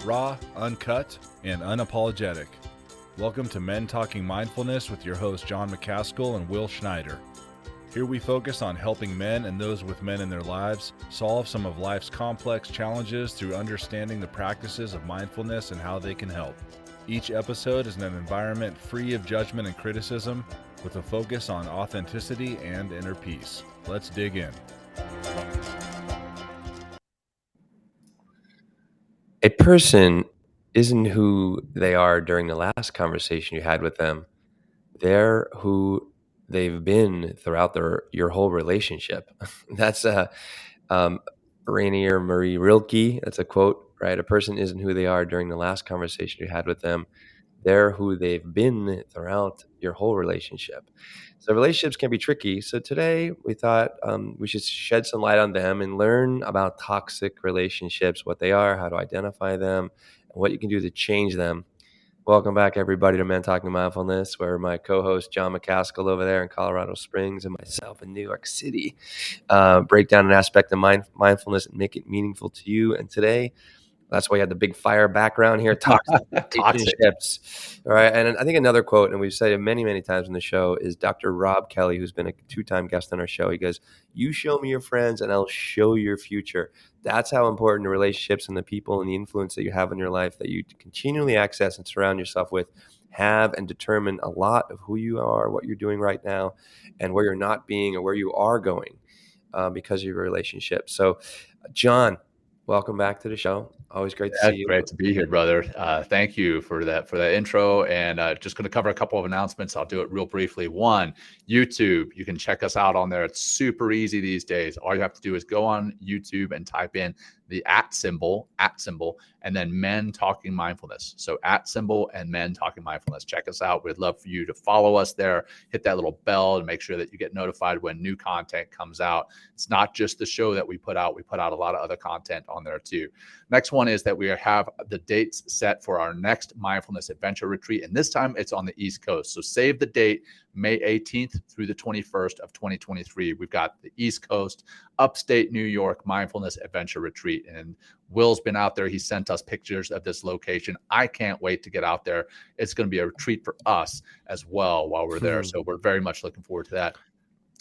raw, uncut, and unapologetic. Welcome to Men Talking Mindfulness with your hosts John McCaskill and Will Schneider. Here we focus on helping men and those with men in their lives solve some of life's complex challenges through understanding the practices of mindfulness and how they can help. Each episode is in an environment free of judgment and criticism, with a focus on authenticity and inner peace. Let's dig in. A person isn't who they are during the last conversation you had with them. They're who they've been throughout your whole relationship. That's Rainier Marie Rilke. That's a quote, right? A person isn't who they are during the last conversation you had with them. They're who they've been throughout your whole relationship. So relationships can be tricky. So today we thought we should shed some light on them and learn about toxic relationships, what they are, how to identify them, and what you can do to change them. Welcome back, everybody, to Men Talking Mindfulness, where my co-host John McCaskill over there in Colorado Springs and myself in New York City break down an aspect of mindfulness and make it meaningful to you. And today, that's why you had the big fire background here. Toxic relationships. All right. And I think another quote, and we've said it many, many times in the show, is Dr. Robb Kelly, who's been a two-time guest on our show. He goes, "You show me your friends and I'll show your future." That's how important the relationships and the people and the influence that you have in your life that you continually access and surround yourself with have and determine a lot of who you are, what you're doing right now, and where you're not being or where you are going because of your relationship. So, John, welcome back to the show. Always great to see you. Great to be here, brother. Thank you for that intro. And just going to cover a couple of announcements. I'll do it real briefly. One, YouTube. You can check us out on there. It's super easy these days. All you have to do is go on YouTube and type in the @ symbol, and then Men Talking Mindfulness. So @ and Men Talking Mindfulness. Check us out. We'd love for you to follow us there. Hit that little bell and make sure that you get notified when new content comes out. It's not just the show that we put out. We put out a lot of other content on there too. Next one is that we have the dates set for our next Mindfulness Adventure Retreat. And this time it's on the East Coast. So save the date, May 18th through the 21st of 2023. We've got the East Coast, Upstate New York Mindfulness Adventure Retreat. And Will's been out there. He sent us pictures of this location. I can't wait to get out there. It's going to be a retreat for us as well while we're there. So we're very much looking forward to that.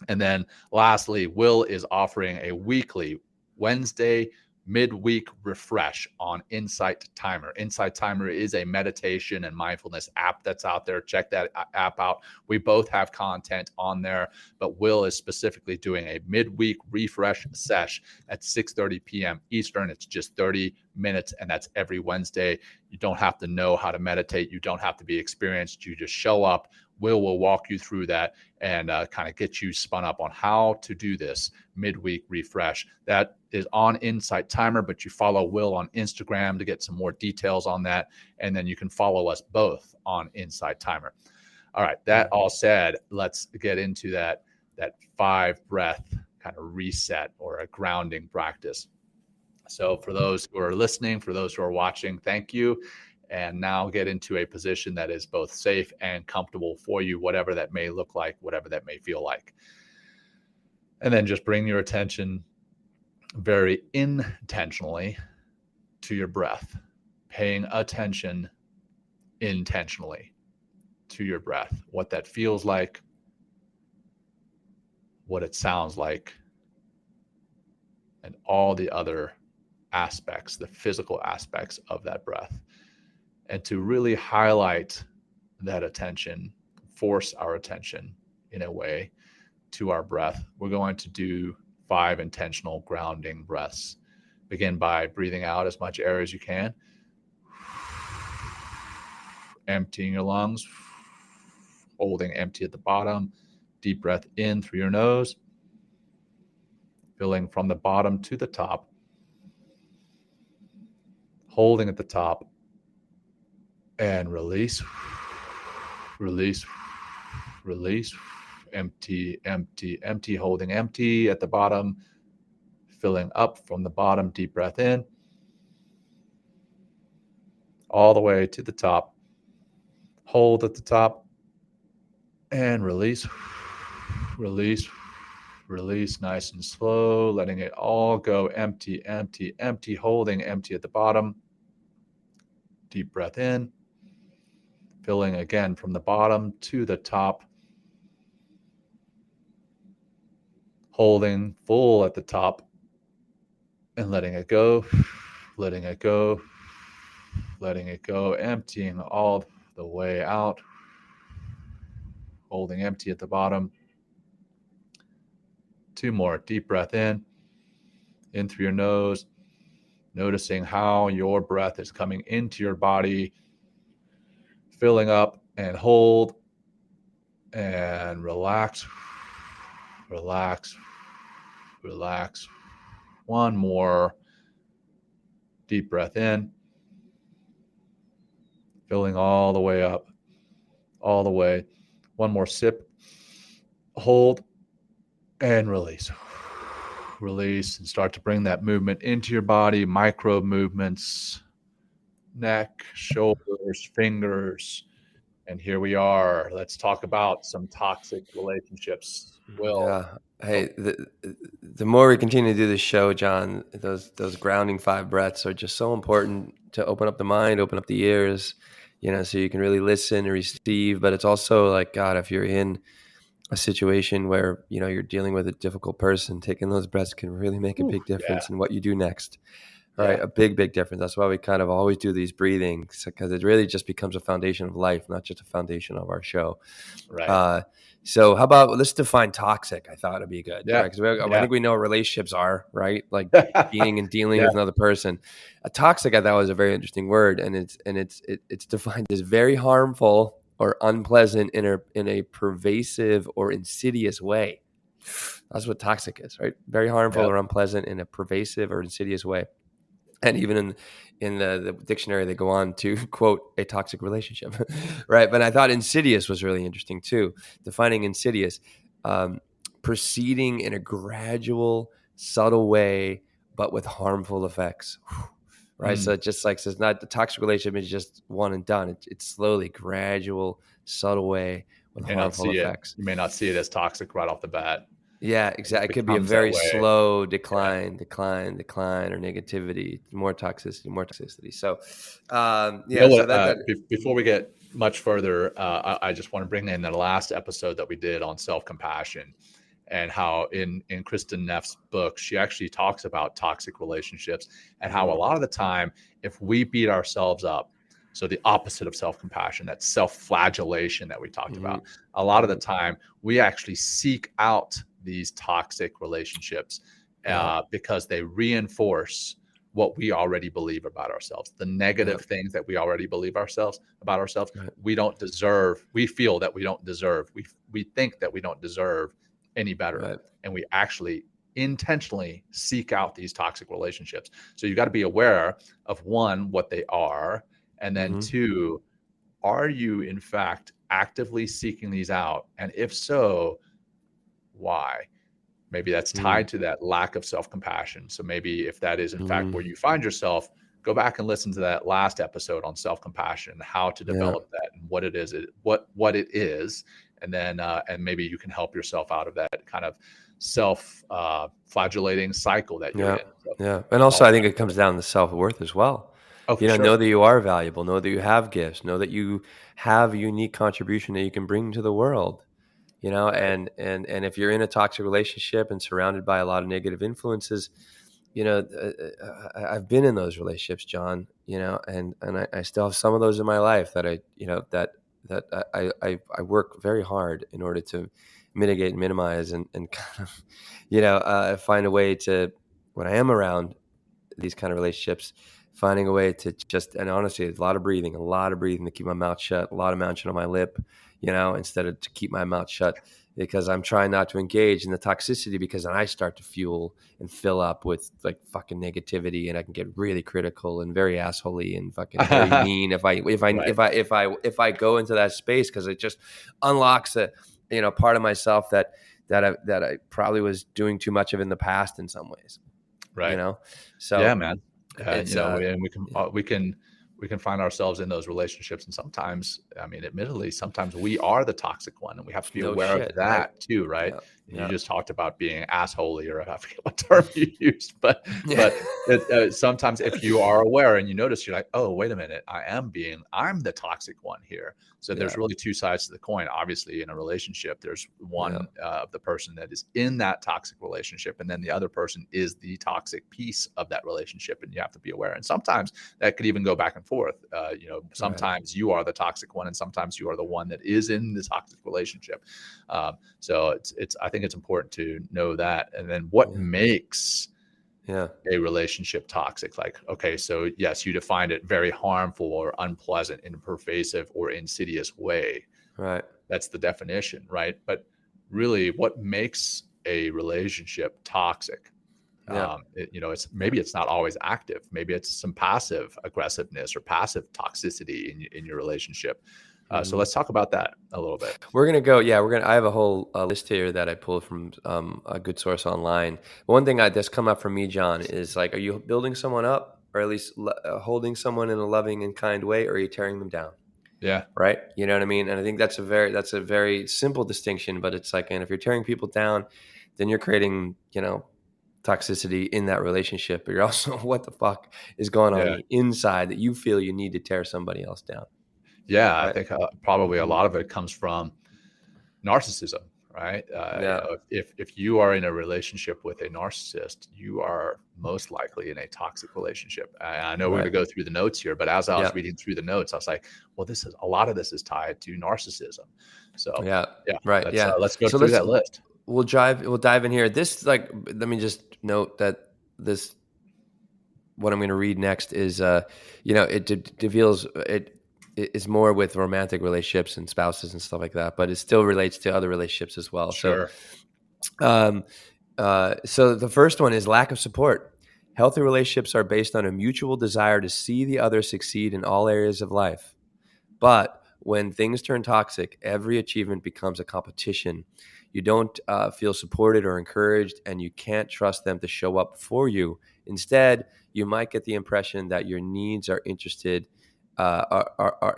And then lastly, Will is offering a weekly Wednesday midweek refresh on Insight Timer. Insight Timer is a meditation and mindfulness app that's out there. Check that app out. We both have content on there, but Will is specifically doing a midweek refresh sesh at 6:30 p.m. Eastern. It's just 30 minutes, and that's every Wednesday. You don't have to know how to meditate. You don't have to be experienced. You just show up. Will walk you through that and kind of get you spun up on how to do this midweek refresh. That is on Insight Timer, but you follow Will on Instagram to get some more details on that. And then you can follow us both on Insight Timer. All right, that all said, let's get into that 5-breath kind of reset or a grounding practice. So for those who are listening, for those who are watching, thank you. And now get into a position that is both safe and comfortable for you, whatever that may look like, whatever that may feel like. And then just bring your attention very intentionally to your breath, paying attention intentionally to your breath, what that feels like, what it sounds like, and all the other aspects, the physical aspects of that breath. And to really highlight that attention, force our attention in a way to our breath, we're going to do 5 intentional grounding breaths. Begin by breathing out as much air as you can, emptying your lungs, holding empty at the bottom. Deep breath in through your nose, filling from the bottom to the top, holding at the top, and release, release, release, empty, empty, empty, holding empty at the bottom, filling up from the bottom, deep breath in, all the way to the top, hold at the top, and release, release, release, nice and slow, letting it all go empty, empty, empty, holding empty at the bottom, deep breath in, filling again from the bottom to the top, holding full at the top and letting it go, letting it go, letting it go, emptying all the way out, holding empty at the bottom. 2 more. Deep breath in through your nose, noticing how your breath is coming into your body, filling up, and hold and relax, relax, relax. 1 more. Deep breath in, filling all the way up, all the way. 1 more sip, hold, and release. Release, and start to bring that movement into your body, micro movements, neck, shoulders, fingers. And here we are. Let's talk about some toxic relationships. Will. Yeah. Hey, the more we continue to do this show, John, those grounding 5 breaths are just so important to open up the mind, open up the ears, so you can really listen and receive. But it's also like, God, if you're in a situation where, you're dealing with a difficult person, taking those breaths can really make a big difference in what you do next. Right. A big difference. That's why we kind of always do these breathings, because it really just becomes a foundation of life, not just a foundation of our show. Right. So how about, let's define toxic? I thought it'd be good. Yeah. Right? 'Cause I think we know what relationships are, right? Like being and dealing Yeah. with another person. A toxic, I thought, was a very interesting word. And it's defined as very harmful or unpleasant in a pervasive or insidious way. That's what toxic is, right? Very harmful or unpleasant in a pervasive or insidious way. And even in the dictionary, they go on to quote a toxic relationship, right? But I thought insidious was really interesting too. Defining insidious, proceeding in a gradual, subtle way, but with harmful effects, right? So it just like says, not the toxic relationship is just one and done. It's slowly, gradual, subtle way with harmful effects. You may not see it as toxic right off the bat. Yeah, exactly. It could be a very slow decline, or negativity, more toxicity. So, before we get much further, I just want to bring in the last episode that we did on self-compassion, and how in Kristen Neff's book, she actually talks about toxic relationships and how a lot of the time, if we beat ourselves up, so the opposite of self-compassion, that self-flagellation that we talked about, a lot of the time we actually seek out these toxic relationships because they reinforce what we already believe about ourselves, the negative things that we already believe about ourselves. We don't deserve, we feel that we don't deserve, we think that we don't deserve any better. And we actually intentionally seek out these toxic relationships. So you got to be aware of, 1, what they are, and then 2, are you in fact actively seeking these out? And if so, why? Maybe that's tied to that lack of self-compassion. So maybe if that is in fact where you find yourself, go back and listen to that last episode on self-compassion, how to develop that and what it is, what it is. And then, and maybe you can help yourself out of that kind of self-flagellating cycle that you're in. So, and also I think it comes down to self-worth as well. Know that you are valuable, know that you have gifts, know that you have a unique contribution that you can bring to the world. And if you're in a toxic relationship and surrounded by a lot of negative influences, I've been in those relationships, John, and I still have some of those in my life that I work very hard in order to mitigate and minimize and kind of, find a way to, when I am around these kind of relationships, finding a way to just, and honestly, a lot of breathing to keep my mouth shut, a lot of munching on my lip, instead of to keep my mouth shut, because I'm trying not to engage in the toxicity, because then I start to fuel and fill up with like fucking negativity, and I can get really critical and very assholey and fucking very mean if I go into that space, because it just unlocks a part of myself that I probably was doing too much of in the past in some ways. Right. So yeah, man. And we can find ourselves in those relationships, and sometimes, I mean, admittedly, sometimes we are the toxic one, and we have to be aware of that too, right? You just talked about being assholey, or I forget what term you used, but sometimes if you are aware and you notice, you're like, oh, wait a minute, I'm the toxic one here. So there's really two sides to the coin. Obviously, in a relationship, there's one of the person that is in that toxic relationship, and then the other person is the toxic piece of that relationship, and you have to be aware. And sometimes that could even go back and forth. Sometimes you are the toxic one, and sometimes you are the one that is in the toxic relationship. So I think it's important to know that. And then what makes a relationship toxic? Like, okay, so yes, you defined it very harmful or unpleasant in a pervasive or insidious way. Right. That's the definition, right? But really, what makes a relationship toxic? It's not always active. Maybe it's some passive aggressiveness or passive toxicity in your relationship. So let's talk about that a little bit. We're going to go. Yeah, I have a whole list here that I pulled from a good source online. One thing that's come up for me, John, is like, are you building someone up, or at least holding someone in a loving and kind way, or are you tearing them down? Yeah. Right. You know what I mean? And I think that's a very simple distinction, but it's like, and if you're tearing people down, then you're creating, toxicity in that relationship, but you're also, what the fuck is going on the inside that you feel you need to tear somebody else down? Yeah, right? I think probably a lot of it comes from narcissism, right? If you are in a relationship with a narcissist, you are most likely in a toxic relationship. I know we're going to go through the notes here, but as I was reading through the notes, I was like, well, a lot of this is tied to narcissism. So let's go through that list. We'll dive in here. Let me just note that what I'm going to read next is, it deals it's more with romantic relationships and spouses and stuff like that, but it still relates to other relationships as well. Sure. So the first one is lack of support. Healthy relationships are based on a mutual desire to see the other succeed in all areas of life. But when things turn toxic, every achievement becomes a competition. You don't feel supported or encouraged, and you can't trust them to show up for you. Instead, you might get the impression that your needs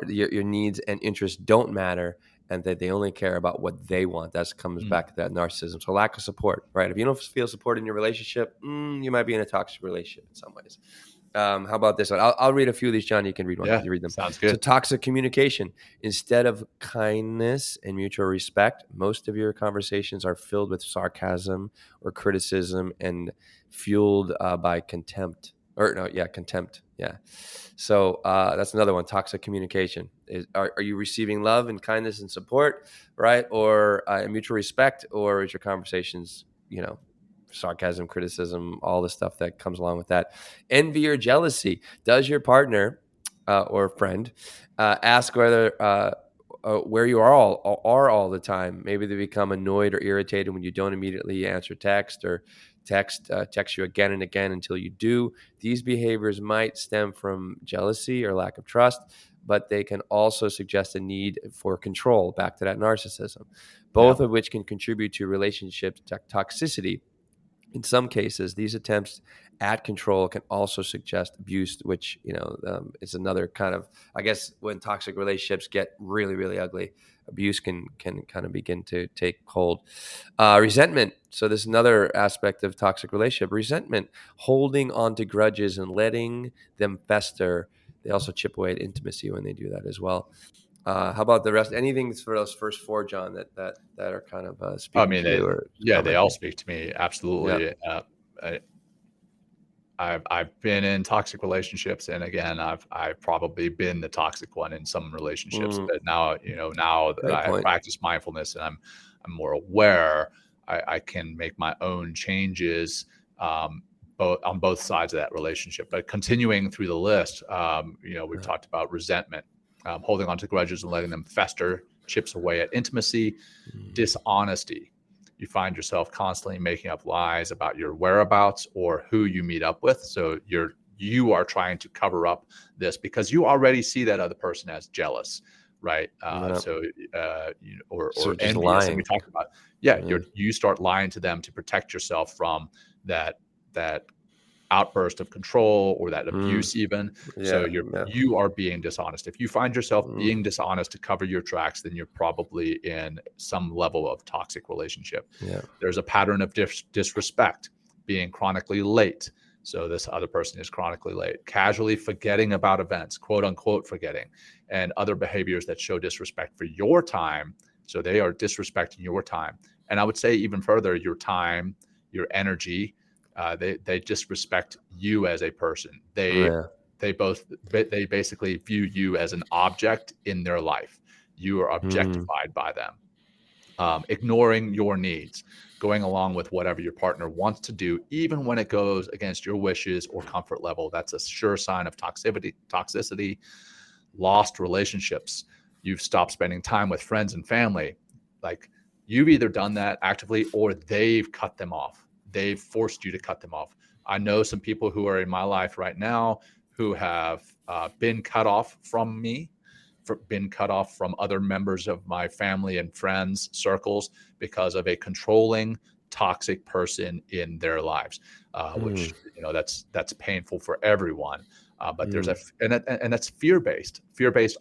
your needs and interests don't matter, and that they only care about what they want. That comes back to that narcissism. So lack of support, right? If you don't feel support in your relationship, you might be in a toxic relationship in some ways. How about this one? I'll read a few of these, John. You can read one. Yeah, you read them. Sounds good. So toxic communication. Instead of kindness and mutual respect, most of your conversations are filled with sarcasm or criticism and fueled by contempt. Contempt. Yeah. So that's another one. Toxic communication. Are you receiving love and kindness and support, right? Or mutual respect, or is your conversations, sarcasm, criticism, all the stuff that comes along with that? Envy or jealousy. Does your partner or friend ask where you are all the time? Maybe they become annoyed or irritated when you don't immediately answer text, or text you again and again until you do. These behaviors might stem from jealousy or lack of trust, but they can also suggest a need for control, back to that narcissism, both of which can contribute to relationship toxicity. In some cases, these attempts at control can also suggest abuse, which, is another kind of, I guess, when toxic relationships get really, really ugly, abuse can kind of begin to take hold. Resentment. So this is another aspect of toxic relationship. Resentment, holding on to grudges and letting them fester. They also chip away at intimacy when they do that as well. How about the rest? Anything for those first four, John, that are kind of speaking to you? They all speak to me. Absolutely. Yeah. I've been in toxic relationships, and again, I've probably been the toxic one in some relationships. But now that I practice mindfulness and I'm more aware, I can make my own changes on both sides of that relationship. But continuing through the list, we've talked about resentment. Holding on to grudges and letting them fester chips away at intimacy. Dishonesty. You find yourself constantly making up lies about your whereabouts or who you meet up with. So you are trying to cover up this because you already see that other person as jealous, right? Or envious. Lying. And we talked about, you start lying to them to protect yourself from that outburst of control or that abuse even. So you are being dishonest. If you find yourself being dishonest to cover your tracks, then you're probably in some level of toxic relationship. There's a pattern of disrespect, being chronically late. So this other person is chronically late, casually forgetting about events, quote unquote forgetting, and other behaviors that show disrespect for your time. So they are disrespecting your time. And I would say even further, your time, your energy. They disrespect you as a person. They basically view you as an object in their life. You are objectified by them, ignoring your needs, going along with whatever your partner wants to do, even when it goes against your wishes or comfort level. That's a sure sign of toxicity, lost relationships. You've stopped spending time with friends and family. Like, you've either done that actively or they've cut them off. They've forced you to cut them off. I know some people who are in my life right now who have been cut off from me, been cut off from other members of my family and friends circles because of a controlling, toxic person in their lives, which, that's painful for everyone. But there's and that's fear-based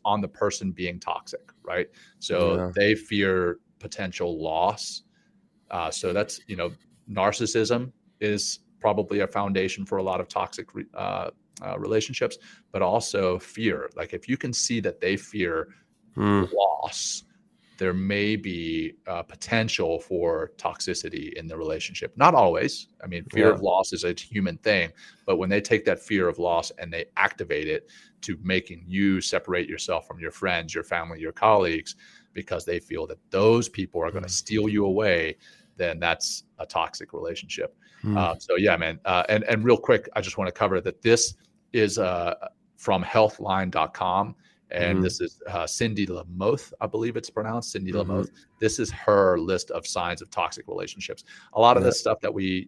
on the person being toxic, right? So they fear potential loss. So that's, narcissism is probably a foundation for a lot of toxic relationships, but also fear. Like, if you can see that they fear loss, there may be potential for toxicity in the relationship. Not always. I mean, fear of loss is a human thing, but when they take that fear of loss and they activate it to making you separate yourself from your friends, your family, your colleagues, because they feel that those people are going to steal you away, then that's a toxic relationship. So yeah, man. And real quick, I just want to cover that this is from healthline.com. And this is Cindy Lamoth, I believe it's pronounced, Cindy Lamoth. This is her list of signs of toxic relationships. A lot of the stuff that we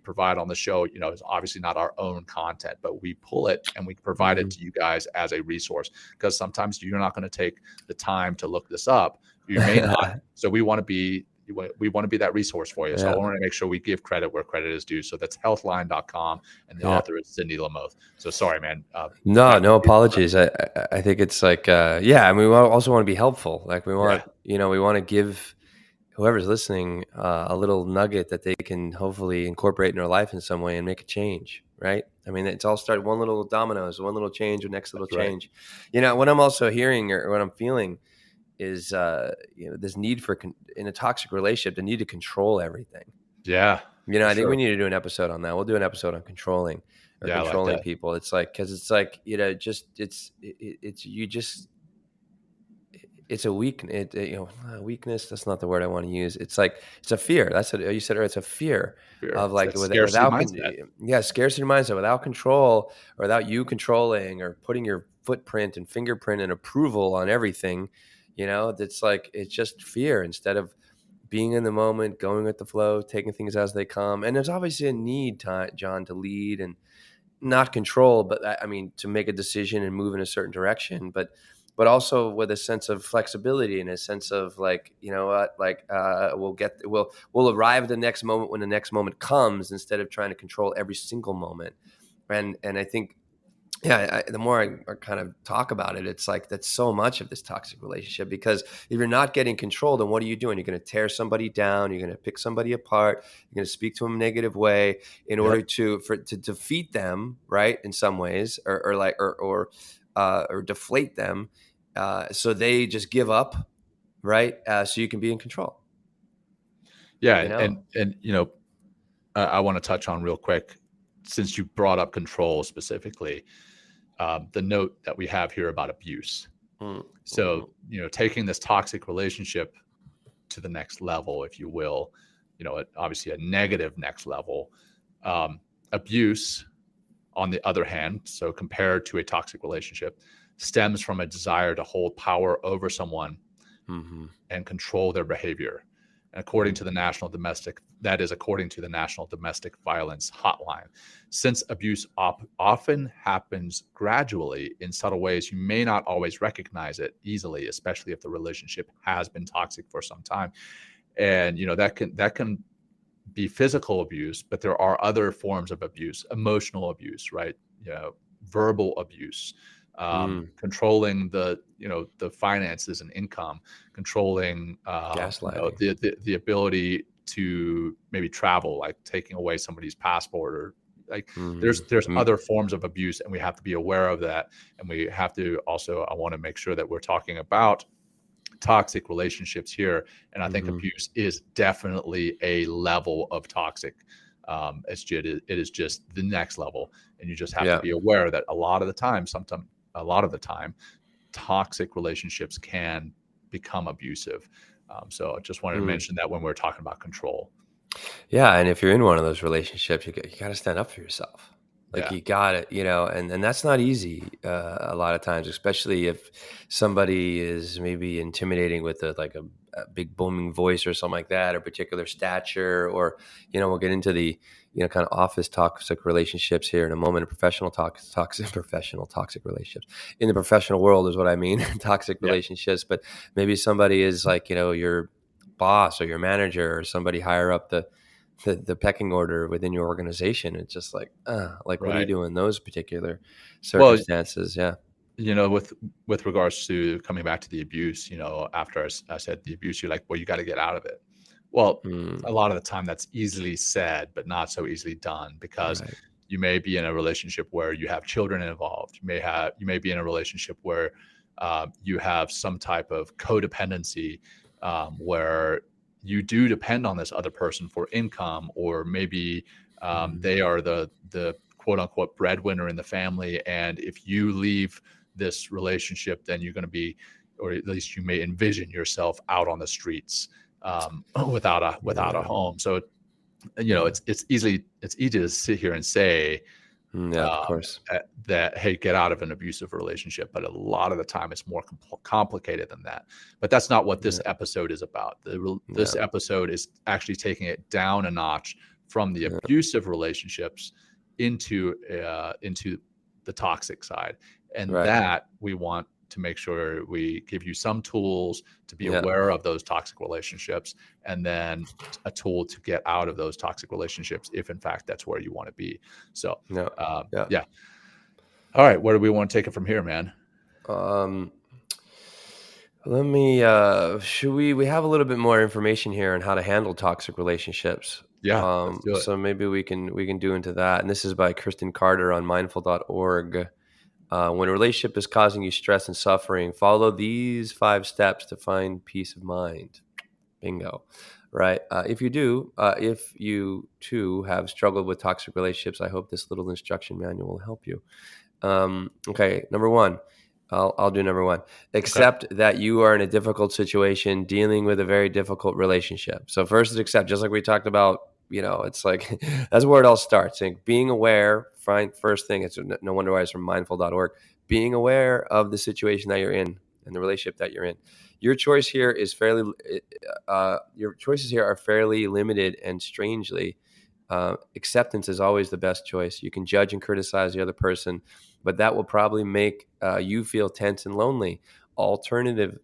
provide on the show, is obviously not our own content, but we pull it and we provide it to you guys as a resource, because sometimes you're not going to take the time to look this up. You may not. So we want to be that resource for you. So I want to make sure we give credit where credit is due. So that's healthline.com, and the author is Cindy Lamoth. So sorry, man. No apologies. I think it's like, we also want to be helpful. Like, we want, we want to give whoever's listening a little nugget that they can hopefully incorporate in their life in some way and make a change. Right. I mean, it's all started one little dominoes, one little change, or next little change. What I'm also hearing, or what I'm feeling, is this need for in a toxic relationship, the need to control everything. I think we need to do an episode on that. We'll do an episode on controlling or controlling like people. It's like, because it's like, it's a weakness. That's not the word I want to use. It's like, it's a fear. That's what you said earlier. It's a fear of like, without scarcity mindset, without control, or without you controlling or putting your footprint and fingerprint and approval on everything. That's like, it's just fear instead of being in the moment, going with the flow, taking things as they come. And there's obviously a need, John, to lead and not control, but I mean, to make a decision and move in a certain direction, but also with a sense of flexibility and a sense of like, we'll arrive at the next moment when the next moment comes, instead of trying to control every single moment. And I think, the more I kind of talk about it, it's like, that's so much of this toxic relationship, because if you're not getting control, then what are you doing? You're going to tear somebody down. You're going to pick somebody apart. You're going to speak to them in a negative way in order to defeat them, right? In some ways, or deflate them, so they just give up, right? So you can be in control. And I want to touch on real quick, since you brought up control specifically, the note that we have here about abuse. So, taking this toxic relationship to the next level, if you will, obviously a negative next level. Abuse, on the other hand, so compared to a toxic relationship, stems from a desire to hold power over someone and control their behavior. And according to the National Domestic Violence Hotline, since abuse often happens gradually in subtle ways, you may not always recognize it easily, especially if the relationship has been toxic for some time. And that can be physical abuse, but there are other forms of abuse, emotional abuse, right? Verbal abuse, controlling the finances and income, controlling Gaslighting. the ability to maybe travel, like taking away somebody's passport, or like there's other forms of abuse, and we have to be aware of that. And we have to also, I want to make sure that we're talking about toxic relationships here. And I think abuse is definitely a level of toxic. It is just the next level. And you just have to be aware that a lot of the time, toxic relationships can become abusive. So I just wanted to mention that when we're talking about control. Yeah. And if you're in one of those relationships, you got to stand up for yourself. Like you got it, and that's not easy a lot of times, especially if somebody is maybe intimidating with a big booming voice or something like that, or particular stature, or, we'll get into the, kind of office toxic relationships here in a moment, toxic relationships in the professional world is what I mean, toxic relationships. But maybe somebody is like, your boss or your manager or somebody higher up the pecking order within your organization. It's just like, what do you do in those particular circumstances? With regards to coming back to the abuse, after I said the abuse, you're like, well, you got to get out of it. Well, a lot of the time that's easily said, but not so easily done, because you may be in a relationship where you have children involved. You may be in a relationship where you have some type of codependency, where you do depend on this other person for income, or maybe they are the quote unquote breadwinner in the family. And if you leave this relationship, then you're going to be, or at least you may envision yourself out on the streets without a home. So, it's easy to sit here and say, of course, that, hey, get out of an abusive relationship. But a lot of the time it's more complicated than that. But that's not what this episode is about. This episode is actually taking it down a notch from the abusive relationships into the toxic side. And that we want to make sure we give you some tools to be aware of those toxic relationships, and then a tool to get out of those toxic relationships if in fact that's where you want to be. So all right, where do we want to take it from here, man? Let me we have a little bit more information here on how to handle toxic relationships. Let's do it. So maybe we can do into that. And this is by Kristen Carter on mindful.org. When a relationship is causing you stress and suffering, follow these 5 steps to find peace of mind. Bingo. Right. If you too have struggled with toxic relationships, I hope this little instruction manual will help you. Okay. Number 1, I'll do number 1. Accept that you are in a difficult situation dealing with a very difficult relationship. So first is accept, just like we talked about. It's like that's where it all starts. And being aware, first thing, it's no wonder why it's from mindful.org. Being aware of the situation that you're in and the relationship that you're in. Your choices here are fairly limited, and strangely, acceptance is always the best choice. You can judge and criticize the other person, but that will probably make you feel tense and lonely. Alternately,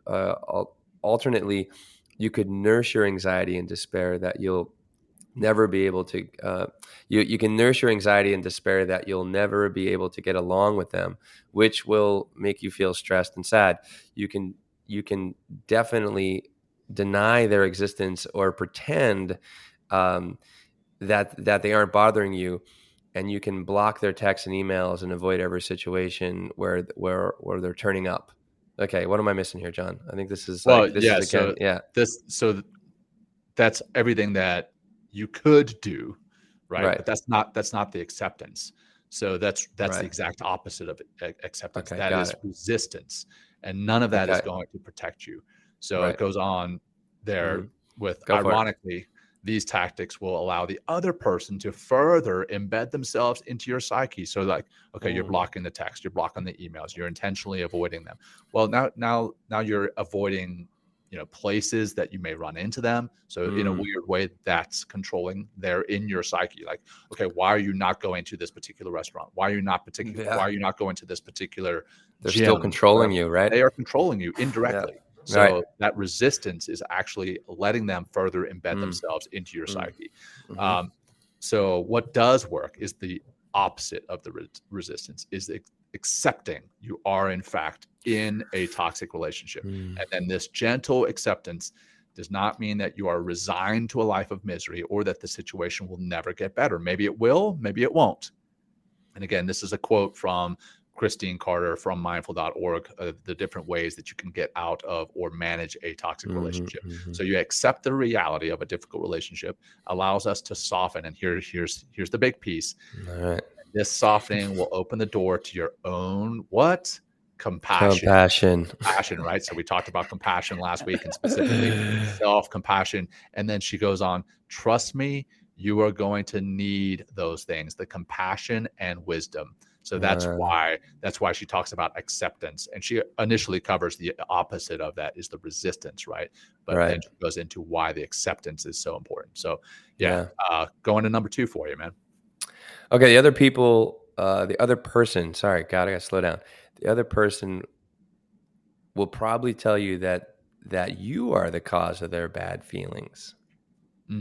you could nurse your anxiety and despair that you'll never be able to you can nurse your anxiety and despair that you'll never be able to get along with them, which will make you feel stressed and sad. You can definitely deny their existence or pretend that they aren't bothering you, and you can block their texts and emails and avoid every situation where they're turning up. Okay, what am I missing here, John? I think this is that's everything that you could do, right? But that's not the acceptance. So that's the exact opposite of acceptance. That is resistance, and none of that is going to protect you. So it goes on there with, ironically, these tactics will allow the other person to further embed themselves into your psyche. So like, okay, you're blocking the text, you're blocking the emails, you're intentionally avoiding them. Well, now you're avoiding places that you may run into them. So in a weird way, that's controlling. They're in your psyche. Like, okay, why are you not going to this particular restaurant? Why are you not Why are you not going to this particular They're gym? still controlling you, right? They are controlling you indirectly. So that resistance is actually letting them further embed themselves into your psyche. So what does work is the opposite of the resistance, is accepting you are in fact in a toxic relationship. And then this gentle acceptance does not mean that you are resigned to a life of misery or that the situation will never get better. Maybe it will, maybe it won't. And again, this is a quote from Christine Carter from mindful.org, the different ways that you can get out of or manage a toxic relationship. So you accept the reality of a difficult relationship, allows us to soften. And here's the big piece. All right. This softening will open the door to your own what? Compassion, right? So we talked about compassion last week, and specifically self-compassion. And then she goes on, trust me, you are going to need those things, the compassion and wisdom. So that's why she talks about acceptance. And she initially covers the opposite of that, is the resistance, right? But then she goes into why the acceptance is so important. So going to number 2 for you, man. Okay, the other person, sorry, God, I gotta slow down. The other person will probably tell you that you are the cause of their bad feelings.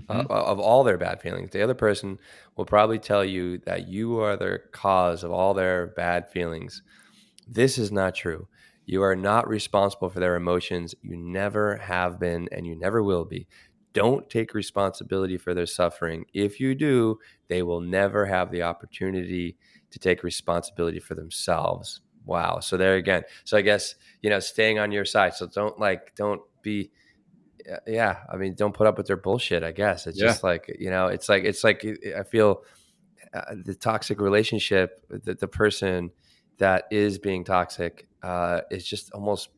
Of all their bad feelings. The other person will probably tell you that you are the cause of all their bad feelings. This is not true. You are not responsible for their emotions. You never have been, and you never will be. Don't take responsibility for their suffering. If you do, they will never have the opportunity to take responsibility for themselves. Wow. So there again. So I guess, staying on your side. So don't be, I mean, don't put up with their bullshit, I guess. It's just like, it's like I feel the toxic relationship, the person that is being toxic is just almost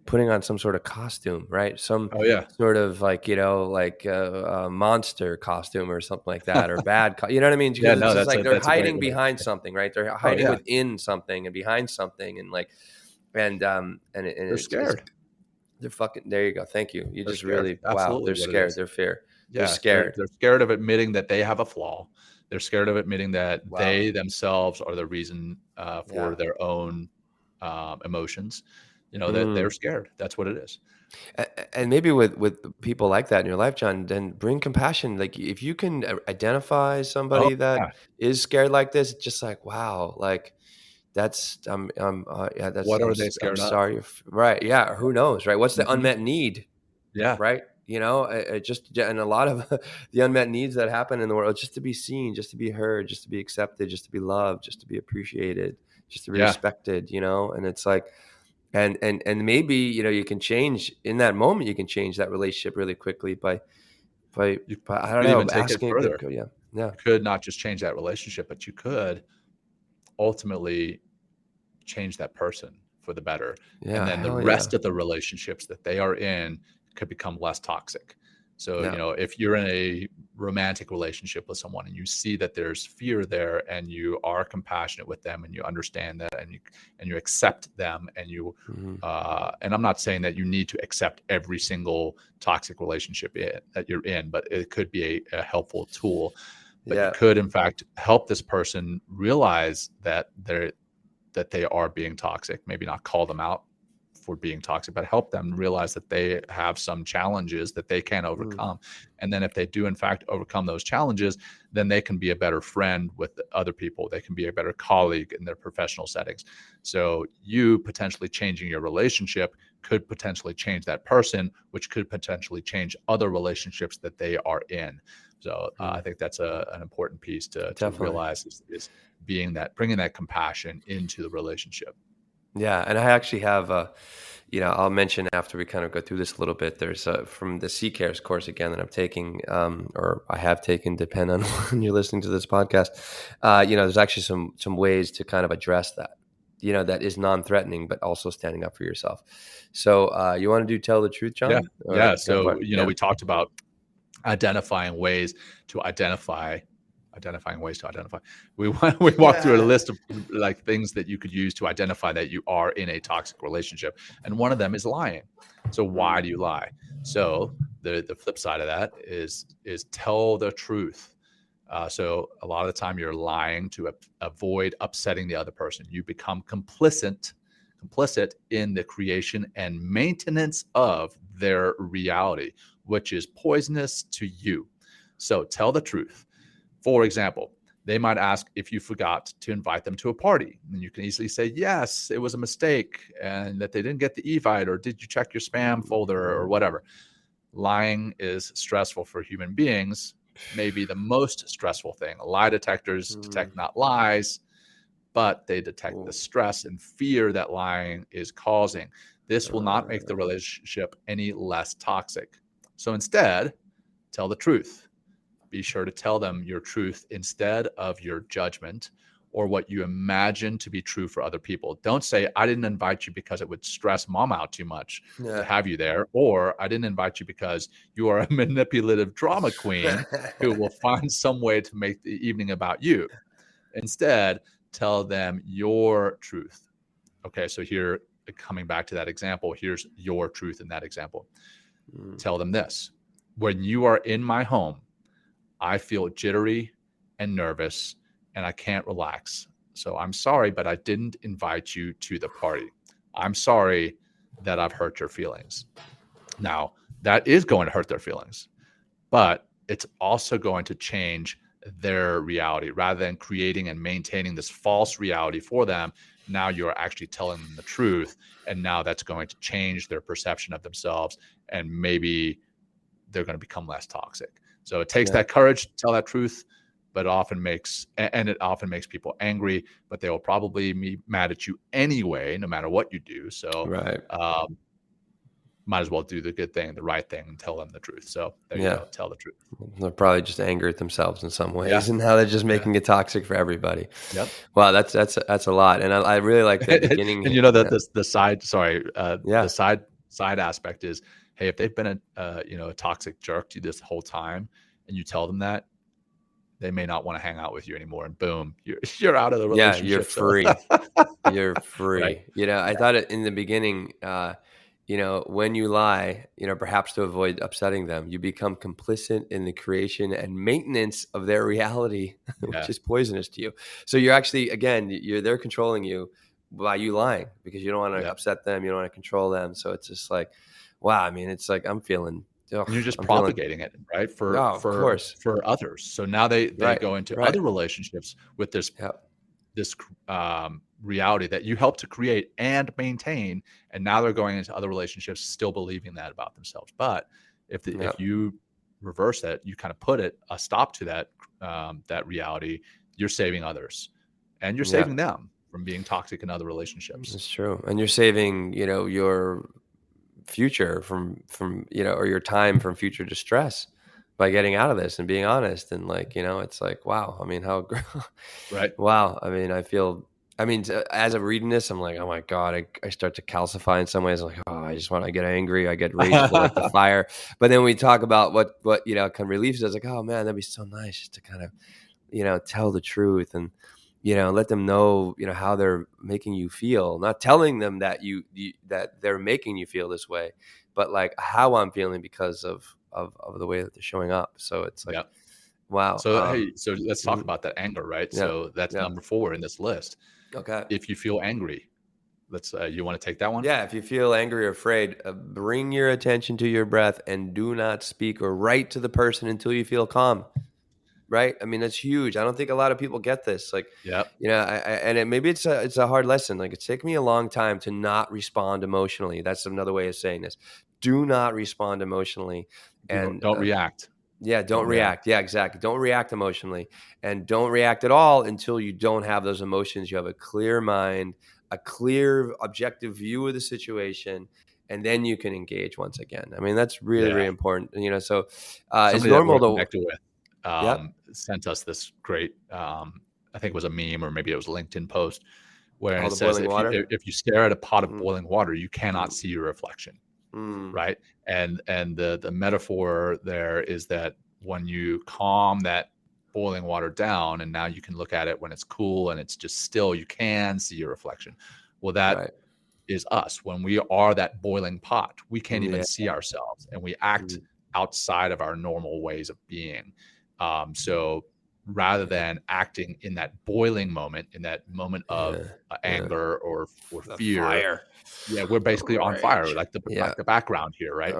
putting on some sort of costume, right? Some sort of a monster costume or something like that, or bad, you know what I mean? Because it's just like they're hiding behind something, right? They're hiding within something and behind something, and they're scared. They're fucking, there you go. Thank you. You just scared. really, Absolutely, wow. They're scared. They're fear. They're scared. They're scared of admitting that they have a flaw. They're scared of admitting that they themselves are the reason for their own emotions. They're scared. That's what it is. And maybe with people like that in your life, John, then bring compassion. Like if you can identify somebody that is scared like this, just like, wow, like that's, what are they scared of? Sorry. Right. Yeah. Who knows? Right. What's the unmet need? Yeah. Right. And a lot of the unmet needs that happen in the world, just to be seen, just to be heard, just to be accepted, just to be loved, just to be appreciated, just to be respected, and it's like, and maybe, you can change in that moment, you can change that relationship really quickly by I don't know, even take it further. You could not just change that relationship, but you could ultimately change that person for the better. And then the rest of the relationships that they are in could become less toxic. So, if you're in a romantic relationship with someone and you see that there's fear there, and you are compassionate with them and you understand that, and you accept them, and and I'm not saying that you need to accept every single toxic relationship that you're in, but it could be a helpful tool. But you could, in fact, help this person realize that they are being toxic, maybe not call them out for being toxic, but help them realize that they have some challenges that they can overcome. And then if they do, in fact, overcome those challenges, then they can be a better friend with other people. They can be a better colleague in their professional settings. So you potentially changing your relationship could potentially change that person, which could potentially change other relationships that they are in. So I think that's an important piece to realize is bringing that compassion into the relationship. Yeah. And I actually have, I'll mention after we kind of go through this a little bit, there's from the C-Cares course again that I'm taking, or I have taken, depend on when you're listening to this podcast. There's actually some ways to kind of address that, that is non-threatening, but also standing up for yourself. So you want to tell the truth, John? Yeah. So, we talked about identifying ways to identify. We walked through a list of like things that you could use to identify that you are in a toxic relationship. And one of them is lying. So why do you lie? So the flip side of that is tell the truth. So a lot of the time you're lying to avoid upsetting the other person. You become complicit complicit in the creation and maintenance of their reality, which is poisonous to you. So tell the truth. For example, they might ask if you forgot to invite them to a party. And you can easily say, yes, it was a mistake, and that they didn't get the evite, or did you check your spam folder, or whatever. Lying is stressful for human beings, maybe the most stressful thing. Lie detectors detect not lies, but they detect the stress and fear that lying is causing. This will not make the relationship any less toxic. So instead, tell the truth. Be sure to tell them your truth instead of your judgment or what you imagine to be true for other people. Don't say, I didn't invite you because it would stress mom out too much to have you there, or I didn't invite you because you are a manipulative drama queen who will find some way to make the evening about you. Instead, tell them your truth. Okay, so here, coming back to that example, here's your truth in that example. Tell them this. When you are in my home, I feel jittery and nervous, and I can't relax. So I'm sorry, but I didn't invite you to the party. I'm sorry that I've hurt your feelings. Now, that is going to hurt their feelings, but it's also going to change their reality. Rather than creating and maintaining this false reality for them, now you're actually telling them the truth, and now that's going to change their perception of themselves, and maybe they're going to become less toxic. So it takes that courage to tell that truth, but it often makes people angry, but they will probably be mad at you anyway, no matter what you do. So might as well do the good thing, the right thing, and tell them the truth. So there you go. Tell the truth. They're probably just angry at themselves in some ways, and now they're just making it toxic for everybody. Yep. Wow, that's a lot, and I really like the beginning. And the side aspect is, hey, if they've been a toxic jerk to you this whole time, and you tell them that, they may not want to hang out with you anymore, and boom, you're out of the relationship. Yeah, you're free. You're free. Right. I thought it in the beginning, when you lie, perhaps to avoid upsetting them, you become complicit in the creation and maintenance of their reality, which is poisonous to you. So you're actually, again, they're controlling you by you lying, because you don't want to upset them. You don't want to control them. So it's just like, wow. I mean, it's like, I'm feeling, you're just propagating it, right? For others. So now they go into other relationships with this reality that you helped to create and maintain, and now they're going into other relationships still believing that about themselves. But if you reverse it, you kind of put a stop to that reality, you're saving others, and you're saving them from being toxic in other relationships. That's true, and you're saving your future from or your time from future distress by getting out of this and being honest. And it's like, wow. I mean, how right. Wow. I mean, as I'm reading this, I'm like, oh my God, I start to calcify in some ways. I'm like, oh, I just want to get angry. I get rageful like the fire. But then we talk about what can relieve us. Like, oh man, that'd be so nice just to kind of, tell the truth and, let them know, how they're making you feel, not telling them that that they're making you feel this way, but like how I'm feeling because of the way that they're showing up. So it's like, wow. So, so let's talk about that anger, right? Yeah. So that's number 4 in this list. Okay. If you feel angry, you want to take that one? Yeah. If you feel angry or afraid, bring your attention to your breath and do not speak or write to the person until you feel calm. Right. I mean, that's huge. I don't think a lot of people get this. Like, maybe it's a hard lesson. Like, it's taken me a long time to not respond emotionally. That's another way of saying this. Do not respond emotionally, and don't react. Yeah. Don't react. Yeah, exactly. Don't react emotionally, and don't react at all until you don't have those emotions. You have a clear mind, a clear objective view of the situation, and then you can engage once again. I mean, that's really, really important. So it's normal to connect with. Sent us this great, I think it was a meme, or maybe it was a LinkedIn post, where it says if you stare at a pot of boiling water, you cannot see your reflection, right? And the metaphor there is that when you calm that boiling water down, and now you can look at it when it's cool and it's just still, you can see your reflection. Well, that is us. When we are that boiling pot, we can't even see ourselves, and we act outside of our normal ways of being. So rather than acting in that boiling moment, in that moment of anger or The fear. fire. Yeah, we're basically on fire, like the background here, right?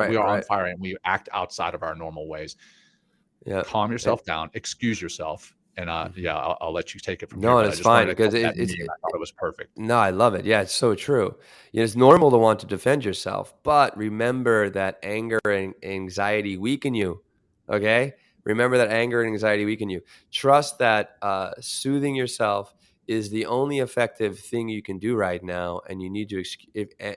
We are on fire, and we act outside of our normal ways. Yeah. Calm yourself down, excuse yourself, and I'll let you take it from here. No, But I it's just wanted fine to because catch that meme. I thought it was perfect. No, I love it. Yeah, it's so true. It's normal to want to defend yourself, but remember that anger and anxiety weaken you. Okay? Remember that anger and anxiety weaken you. Trust that soothing yourself is the only effective thing you can do right now. And you need to,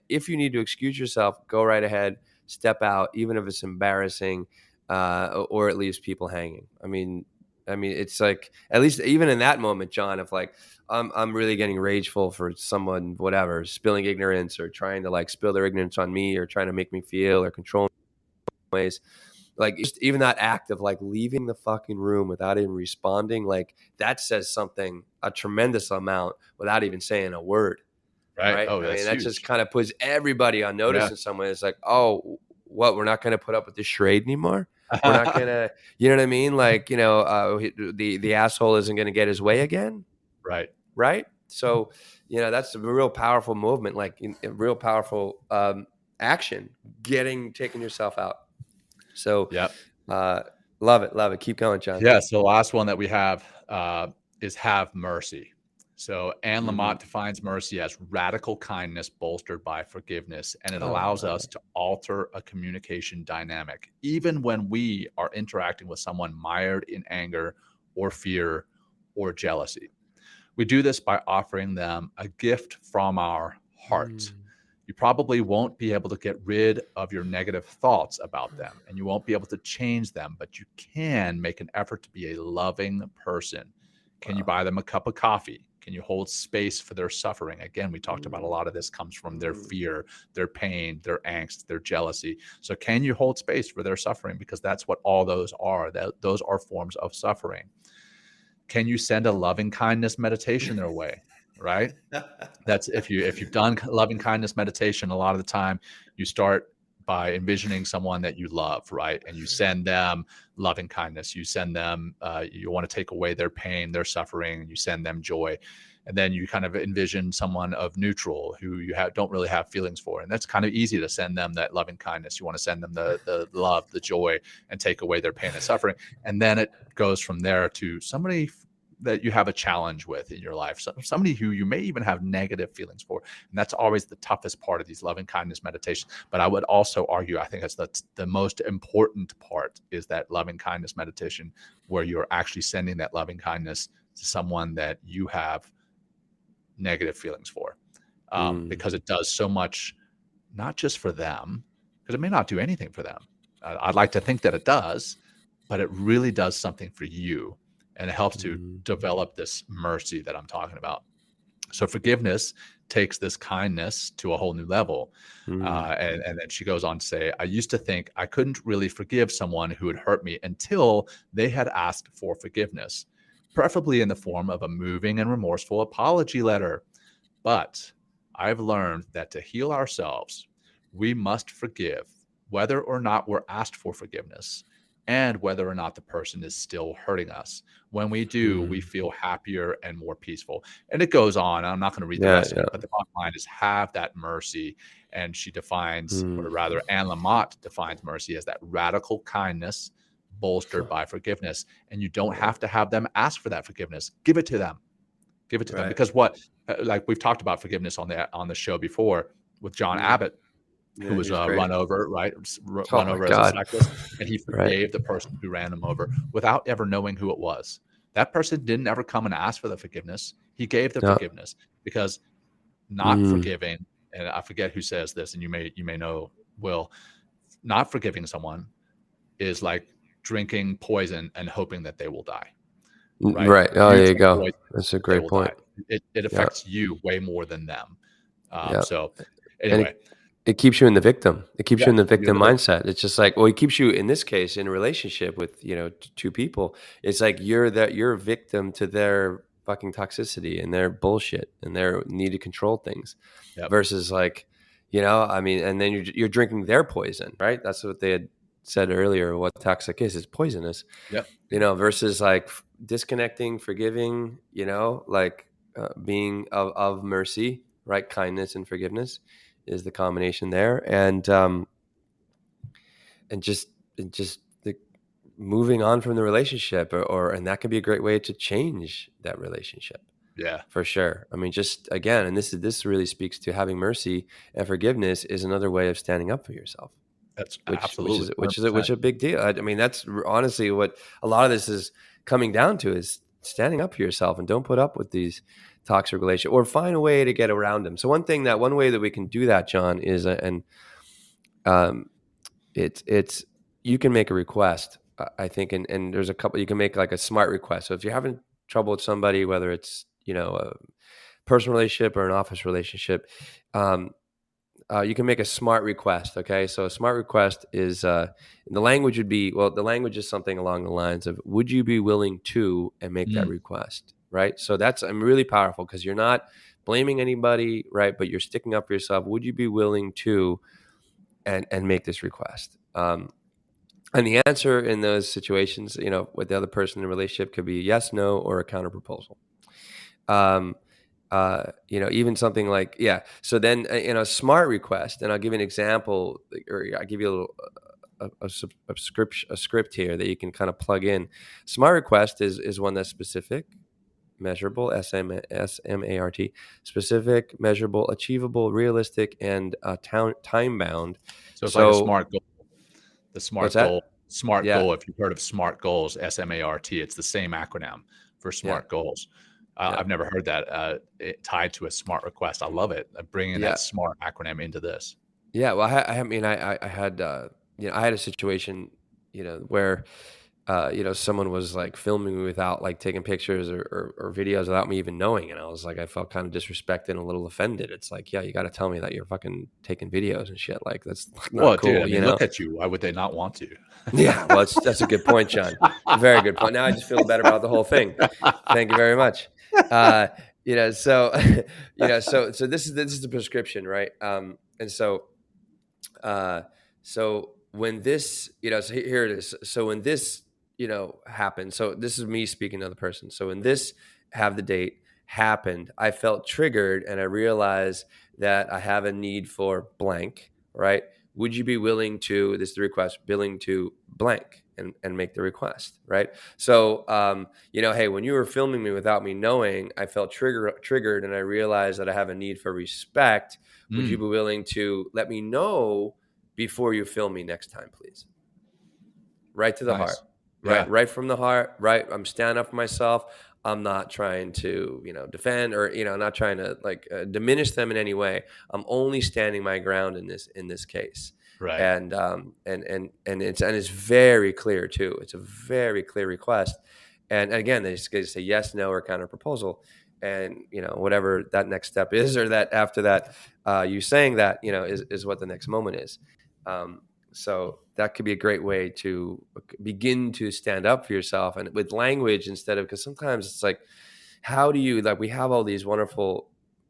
if you need to excuse yourself, go right ahead, step out, even if it's embarrassing, or it leaves people hanging. I mean, it's like, at least even in that moment, John, if like, I'm really getting rageful for someone, whatever, spilling ignorance or trying to like spill their ignorance on me or trying to make me feel or control ways. Like just even that act of like leaving the fucking room without even responding, like that says something, a tremendous amount without even saying a word. Right. Right. Oh, I that's mean, that huge. just kind of puts everybody on notice in some way. It's like, oh, what? We're not going to put up with this charade anymore. We're not going to, you know what I mean? Like, the asshole isn't going to get his way again. Right. Right. So, that's a real powerful movement, like a real powerful action, taking yourself out. So, love it. Keep going, John. Yeah. So the last one that we have is have mercy. So Anne Lamott defines mercy as radical kindness bolstered by forgiveness, and it allows us to alter a communication dynamic, even when we are interacting with someone mired in anger or fear or jealousy. We do this by offering them a gift from our heart. You probably won't be able to get rid of your negative thoughts about them, and you won't be able to change them, but you can make an effort to be a loving person. Can you buy them a cup of coffee? Can you hold space for their suffering? Again, we talked about a lot of this comes from their fear, their pain, their angst, their jealousy. So can you hold space for their suffering? Because that's what all those are. Those are forms of suffering. Can you send a loving kindness meditation their way? Right? That's if you've done loving kindness meditation, a lot of the time you start by envisioning someone that you love, right? And you send them loving kindness. You send them, you want to take away their pain, their suffering. You send them joy. And then you kind of envision someone of neutral who you don't really have feelings for. And that's kind of easy to send them that loving kindness. You want to send them the love, the joy, and take away their pain and suffering. And then it goes from there to somebody that you have a challenge with in your life, somebody who you may even have negative feelings for. And that's always the toughest part of these loving kindness meditations. But I would also argue, I think that's the most important part, is that loving kindness meditation, where you're actually sending that loving kindness to someone that you have negative feelings for, because it does so much, not just for them, because it may not do anything for them. I'd like to think that it does, but it really does something for you. And it helps to develop this mercy that I'm talking about. So forgiveness takes this kindness to a whole new level. And then she goes on to say, I used to think I couldn't really forgive someone who had hurt me until they had asked for forgiveness, preferably in the form of a moving and remorseful apology letter. But I've learned that to heal ourselves, we must forgive, whether or not we're asked for forgiveness, and whether or not the person is still hurting us. When we do, we feel happier and more peaceful. And it goes on. I'm not going to read the rest of it, but the bottom line is have that mercy. And she defines, or rather, Anne Lamott defines mercy as that radical kindness bolstered by forgiveness. And you don't have to have them ask for that forgiveness. Give it to them. Give it to them. Because like we've talked about forgiveness on the show before with John Abbott, who was run over, right? Run over as a cyclist. And he forgave the person who ran him over without ever knowing who it was. That person didn't ever come and ask for the forgiveness. He gave the forgiveness, because not forgiving, and I forget who says this, and you may know, Will, not forgiving someone is like drinking poison and hoping that they will die. Right. Oh, there you go. That's a great point. It affects you way more than them. So anyway. It keeps you in the victim. It keeps you in the victim mindset. It's just like, well, it keeps you, in this case, in a relationship with, two people. It's like you're a victim to their fucking toxicity and their bullshit and their need to control things, versus like, and then you're drinking their poison, right? That's what they had said earlier, what toxic is poisonous. Yep. Versus like disconnecting, forgiving, like being of mercy, right? Kindness and forgiveness is the combination there. And just the moving on from the relationship and that can be a great way to change that relationship. Yeah, for sure. I mean, just again, and this really speaks to having mercy and forgiveness is another way of standing up for yourself. that's Which absolutely is a big deal. I mean, that's honestly what a lot of this is coming down to, is standing up for yourself and don't put up with these toxic relationships, or find a way to get around them. So one way that we can do that, John, is it's you can make a request, I think, and there's a couple. You can make like a smart request. So if you're having trouble with somebody, whether it's a personal relationship or an office relationship, you can make a smart request. Okay, so a smart request is the language would be, the language is something along the lines of, would you be willing to, and make that request, right? So that's really powerful, because you're not blaming anybody, right? But you're sticking up for yourself. Would you be willing to, and make this request? And the answer in those situations, with the other person in the relationship, could be yes, no, or a counter proposal. Even something like, so then in a smart request, and I'll give you an example, or I'll give you a script here that you can kind of plug in. Smart request is one that's specific, measurable, SMART, specific, measurable, achievable, realistic, and time bound. So it's like a SMART goal. The SMART goal. SMART goal. If you've heard of SMART goals, SMART, it's the same acronym for SMART goals. I've never heard that tied to a SMART request. I love it. Bringing that SMART acronym into this. Yeah. Well, I had I had a situation, where, someone was like filming me without like taking pictures or videos without me even knowing. And I was like, I felt kind of disrespected and a little offended. It's like, you got to tell me that you're fucking taking videos and shit. Like, that's not cool. Dude, I mean, look at you. Why would they not want to? Yeah. Well, that's a good point, John. Very good point. Now I just feel better about the whole thing. Thank you very much. So this is the prescription, right? And so when this, so here it is. So when this, happened, so this is me speaking to the person. So when this have the date happened, I felt triggered, and I realized that I have a need for blank, right? Would you be willing to, this is the request, willing to blank and make the request, right? So, hey, when you were filming me without me knowing, I felt triggered, and I realized that I have a need for respect. Would you be willing to let me know before you film me next time, please? Right to the heart, right? Right from the heart, right? I'm standing up for myself. I'm not trying to, defend or, not trying to like diminish them in any way. I'm only standing my ground in this case. Right. And it's very clear too. It's a very clear request. And again, they just say yes, no, or counter proposal. And, whatever that next step is, or that after that, you saying that, is what the next moment is. So that could be a great way to begin to stand up for yourself, and with language instead of, because sometimes it's like, how do you, like, we have all these wonderful,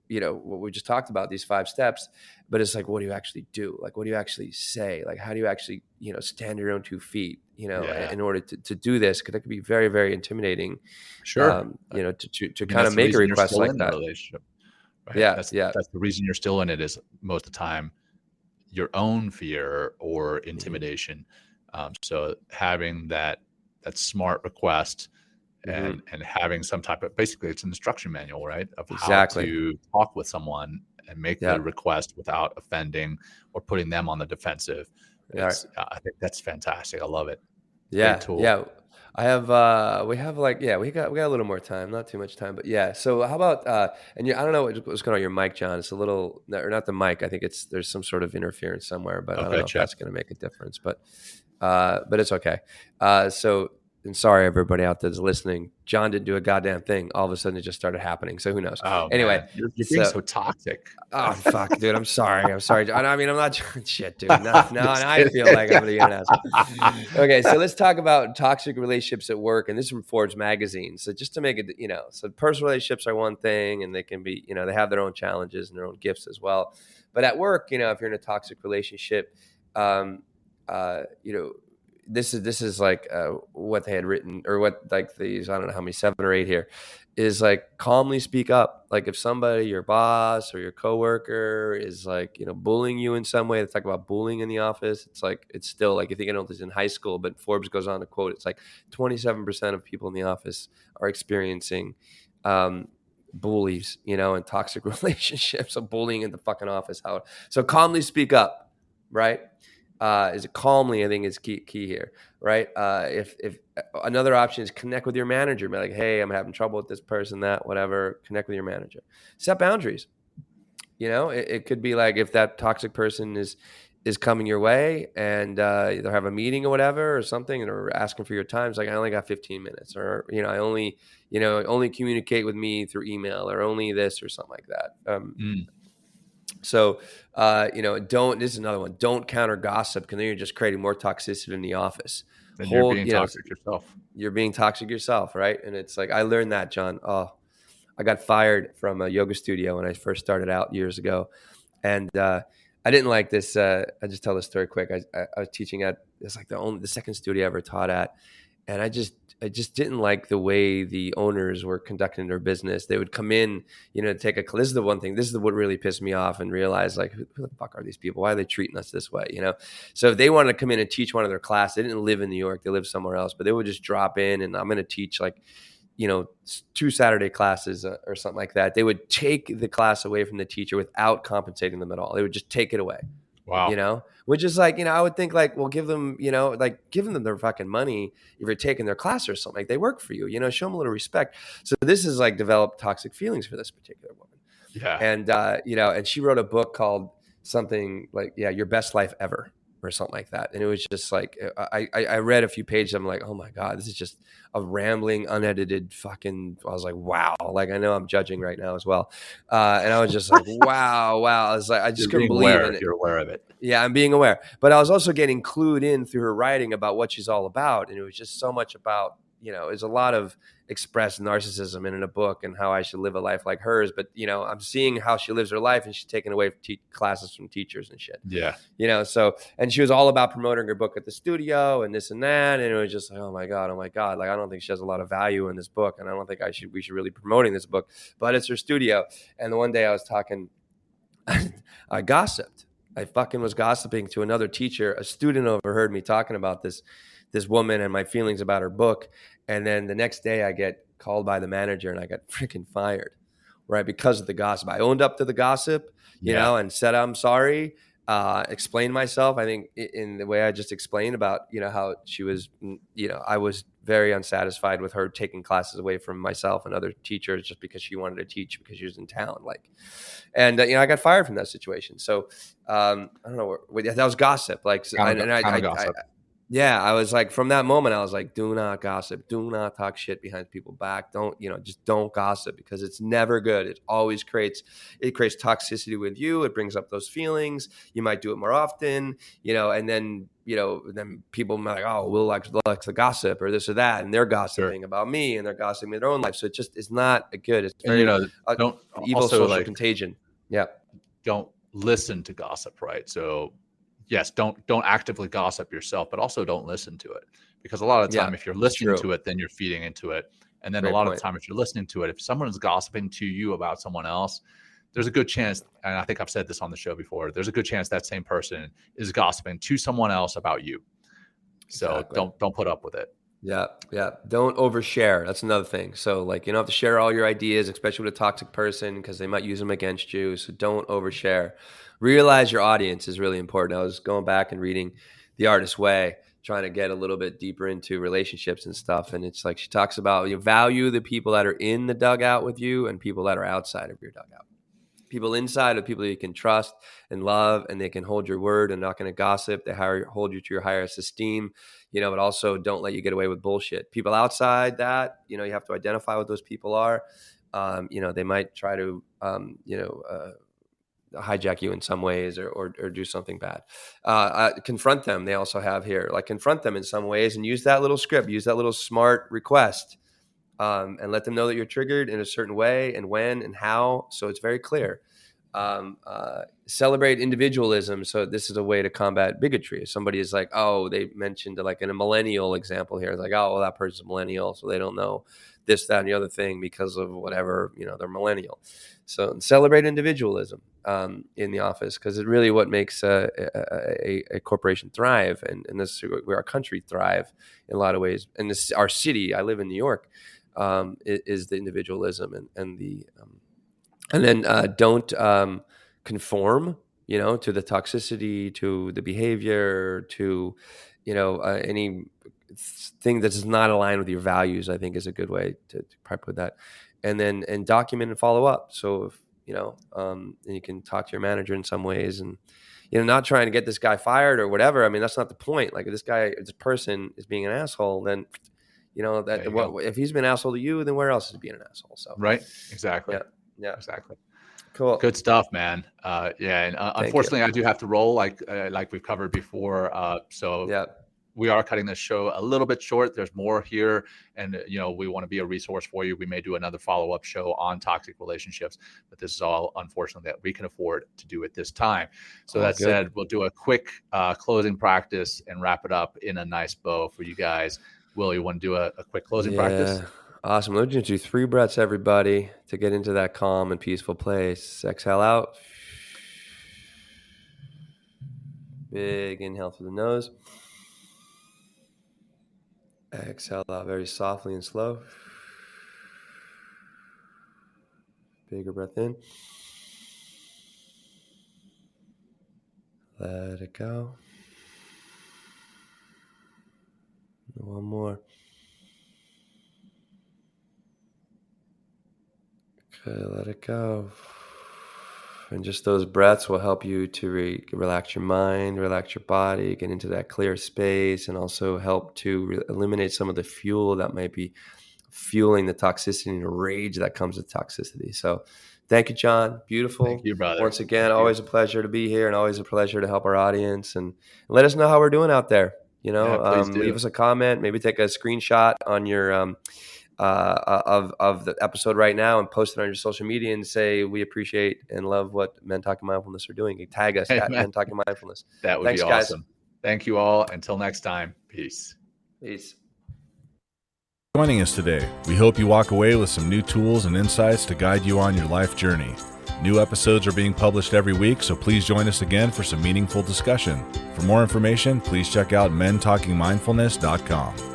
what we just talked about, these 5 steps, but it's like, what do you actually do? Like, what do you actually say? Like, how do you actually, stand your own 2 feet, in order to do this? Because that could be very, very intimidating. Sure. To kind of make a request like that. Relationship, right? Yeah. That's the reason you're still in it, is most of the time your own fear or intimidation. So having that smart request and having some type of, basically it's an instruction manual, right? Of how to talk with someone and make the request without offending or putting them on the defensive. I think that's fantastic. I love it. Yeah. Great tool. Yeah. We have we got a little more time, not too much time, but yeah. So how about, and I don't know what's going on your mic, John. It's a little, or not the mic. I think there's some sort of interference somewhere, but I don't know if that's going to make a difference, but it's okay. And sorry, everybody out there that's listening. John didn't do a goddamn thing. All of a sudden, it just started happening. So who knows? Oh, anyway, man. You're being so toxic. Oh, fuck, dude. I'm sorry. I mean, I'm not shit, dude. Now I feel like I'm being an asshole. Okay, so let's talk about toxic relationships at work. And this is from Forbes magazine. So just to make it, so personal relationships are one thing, and they can be, they have their own challenges and their own gifts as well. But at work, if you're in a toxic relationship, this is like what they had written, or what, like these, I don't know how many, 7 or 8 here, is like calmly speak up. Like if somebody, your boss or your coworker, is like, bullying you in some way. They talk about bullying in the office. It's like, it's still like, you think, I don't know if it's in high school, but Forbes goes on to quote, it's like 27% of people in the office are experiencing bullies, and toxic relationships. of bullying in the fucking office. So calmly speak up, right? Is it calmly, I think, is key here, right? If another option is connect with your manager, be like, hey, I'm having trouble with this person, that, whatever. Connect with your manager. Set boundaries. It could be like, if that toxic person is coming your way, and they have a meeting or whatever or something, and are asking for your time. It's like, I only got 15 minutes, or I only communicate with me through email, or only this, or something like that. So, this is another one. Don't counter gossip, because then you're just creating more toxicity in the office. Then you're being toxic yourself. You're being toxic yourself, right? And it's like, I learned that, John. Oh, I got fired from a yoga studio when I first started out years ago. And I didn't like this. I just tell this story quick. I was teaching at, it's like the second studio I ever taught at. And I just didn't like the way the owners were conducting their business. They would come in, to take a, this is the one thing, this is what really pissed me off, and realize, like, who the fuck are these people? Why are they treating us this way? So they wanted to come in and teach one of their classes. They didn't live in New York. They lived somewhere else, but they would just drop in, and I'm going to teach like, 2 Saturday classes or something like that. They would take the class away from the teacher without compensating them at all. They would just take it away. Wow. Which is like, I would think, like, well, give them, giving them their fucking money if you're taking their class or something. Like, they work for you, show them a little respect. So this is like, developed toxic feelings for this particular woman. Yeah. And, and she wrote a book called something like, Your Best Life Ever, or something like that. And it was just like, I read a few pages. I'm like, oh my God, this is just a rambling, unedited fucking, I was like, wow. Like, I know I'm judging right now as well. And I was just like, wow. I was like, I just couldn't believe it. You're aware of it. Yeah, I'm being aware. But I was also getting clued in through her writing about what she's all about. And it was just so much about, there's a lot of expressed narcissism in a book, and how I should live a life like hers. But, I'm seeing how she lives her life, and she's taking away classes from teachers and shit. Yeah. So, and she was all about promoting her book at the studio and this and that. And it was just like, oh my God. Like, I don't think she has a lot of value in this book. And I don't think we should really be promoting this book, but it's her studio. And the one day I was talking, I gossiped. I fucking was gossiping to another teacher. A student overheard me talking about this woman and my feelings about her book. And then the next day I get called by the manager, and I got freaking fired, right? Because of the gossip. I owned up to the gossip, and said, I'm sorry, explained myself. I think in the way I just explained about, how she was, I was very unsatisfied with her taking classes away from myself and other teachers just because she wanted to teach because she was in town. And I got fired from that situation. So I don't know, that was gossip. Like, gossip. I was like, from that moment, I was like, do not gossip. Do not talk shit behind people's back. Don't, just don't gossip, because it's never good. It always creates toxicity with you. It brings up those feelings. You might do it more often, and then, then people might like, oh, Will likes the gossip or this or that. And they're gossiping about me, and they're gossiping their own life. So it just is not good. It's very, don't evil also, social contagion. Yeah. Don't listen to gossip, right? So yes, don't actively gossip yourself, but also don't listen to it, because a lot of the time, if you're listening to it, then you're feeding into it. And then a lot of the time, if you're listening to it, if someone's gossiping to you about someone else, there's a good chance, and I think I've said this on the show before, there's a good chance that same person is gossiping to someone else about you. So don't put up with it. Yeah. Don't overshare. That's another thing. So like, you don't have to share all your ideas, especially with a toxic person, because they might use them against you. So don't overshare. Realize your audience is really important. I was going back and reading The Artist's Way, trying to get a little bit deeper into relationships and stuff. And it's like, she talks about, you value the people that are in the dugout with you and people that are outside of your dugout. People inside are people you can trust and love, and they can hold your word and not going to gossip. They hold you to your highest esteem, but also don't let you get away with bullshit. People outside that, you have to identify what those people are. They might try to, hijack you in some ways or do something bad. Confront them. They also have here, like, confront them in some ways and use that little script, use that little smart request. And let them know that you're triggered in a certain way and when and how. So it's very clear. Celebrate individualism. So this is a way to combat bigotry. If somebody is like, oh, they mentioned like in a millennial example here, it's like, oh, well, that person's a millennial, so they don't know this, that, and the other thing because of whatever, they're millennial. So celebrate individualism in the office, because it's really what makes a corporation thrive, and this is where our country thrive in a lot of ways. And this, our city, I live in New York, is the individualism and the and then don't conform, to the toxicity, to the behavior, to any thing that does not align with your values. I think is a good way to probably put that. And then document and follow up. So if and you can talk to your manager in some ways, and not trying to get this guy fired or whatever. I mean, that's not the point. Like, if this person is being an asshole, then if he's been an asshole to you, then where else is he being an asshole? So right, exactly. Yeah, exactly. Cool. Good stuff, man. And unfortunately, I do have to roll, like we've covered before. So we are cutting this show a little bit short. There's more here, and we want to be a resource for you. We may do another follow-up show on toxic relationships, but this is all, unfortunately, that we can afford to do at this time. So that said, we'll do a quick closing practice and wrap it up in a nice bow for you guys. Will, you want to do a quick closing practice? Awesome. Let's just do 3 breaths, everybody, to get into that calm and peaceful place. Exhale out. Big inhale through the nose. Exhale out very softly and slow. Bigger breath in. Let it go. One more. Okay, let it go. And just those breaths will help you to relax your mind, relax your body, get into that clear space, and also help to eliminate some of the fuel that might be fueling the toxicity and the rage that comes with toxicity. So thank you, John. Beautiful. Thank you, brother. Once again, always a pleasure to be here, and always a pleasure to help our audience, and let us know how we're doing out there. Leave us a comment, maybe take a screenshot on your of the episode right now and post it on your social media and say, we appreciate and love what Men Talking Mindfulness are doing. And tag us at Men Talking Mindfulness. That would be awesome. Guys. Thank you all. Until next time. Peace. Joining us today. We hope you walk away with some new tools and insights to guide you on your life journey. New episodes are being published every week, so please join us again for some meaningful discussion. For more information, please check out mentalkingmindfulness.com.